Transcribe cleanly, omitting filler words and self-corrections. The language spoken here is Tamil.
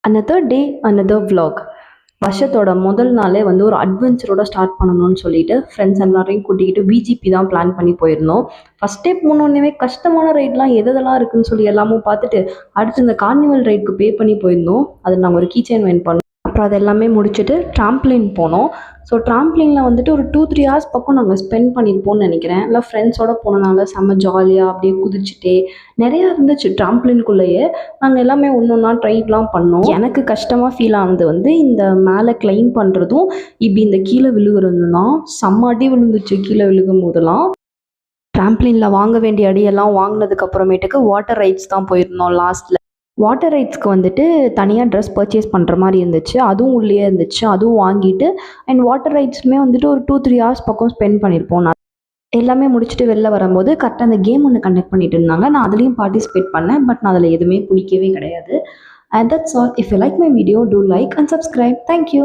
another day another vlog. வருஷத்தோட முதல் நாளே வந்து ஒரு அட்வென்ச்சரோட ஸ்டார்ட் பண்ணணும்னு சொல்லிட்டு ஃப்ரெண்ட்ஸ் எல்லாரையும் கூட்டிக்கிட்டு பிஜிபி தான் பிளான் பண்ணி போயிருந்தோம். ஃபஸ்ட் டே போனோடனே கஷ்டமான ரைட்லாம் எதெல்லாம் இருக்குன்னு சொல்லி எல்லாமும் பார்த்துட்டு அடுத்து இந்த கார்னிவல் ரைடுக்கு பே பண்ணி போயிருந்தோம். அது நாங்கள் ஒரு கீச்சைன் வின் பண்ணோம். அப்புறம் அது எல்லாமே முடிச்சுட்டு ட்ராம்ப்ளின் போனோம். ஸோ ட்ராம்ப்ளினில் வந்துட்டு ஒரு 2-3 ஹவர்ஸ் பக்கம் நாங்கள் ஸ்பெண்ட் பண்ணியிருப்போம்னு நினைக்கிறேன். இல்லை ஃப்ரெண்ட்ஸோட போனனால செம்ம ஜாலியாக அப்படியே குதிச்சுட்டே நிறையா இருந்துச்சு ட்ராம்ப்ளின்குள்ளேயே. நாங்கள் எல்லாமே ஒன்று ஒன்றா ட்ரைலாம் பண்ணோம். எனக்கு கஷ்டமாக ஃபீல் ஆனது வந்து இந்த மேலே கிளைம் பண்ணுறதும் இப்படி இந்த கீழே விழுகிறது தான். செம்ம அடி விழுந்துச்சு கீழே விழுகும் போதெல்லாம். ட்ராம்ப்ளினில் வாங்க வேண்டிய அடியெல்லாம் வாங்கினதுக்கு அப்புறமேட்டுக்கு வாட்டர் ரைட்ஸ் தான் போயிருந்தோம் லாஸ்ட்டில். வாட்டர் ரைட்ஸ்க்கு வந்துட்டு தனியாக ட்ரெஸ் பர்ச்சேஸ் பண்ணுற மாதிரி இருந்துச்சு. அதுவும் உள்ளே இருந்துச்சு. அதுவும் வாங்கிட்டு அண்ட் வாட்டர் ரைட்ஸுமே வந்துட்டு ஒரு 2-3 ஹவர்ஸ் பக்கம் ஸ்பெண்ட் பண்ணியிருப்போம். நான் எல்லாமே முடிச்சுட்டு வெளில வரும்போது கரெக்டாக அந்த கேம் ஒன்று கண்டக்ட் பண்ணிட்டு இருந்தாங்க. நான் அதுலேயும் பார்ட்டிசிபேட் பண்ணேன். பட் நான் அதில் எதுவுமே பிடிக்கவே கிடையாது. And that's all. If you like my video, do like and subscribe. Thank you.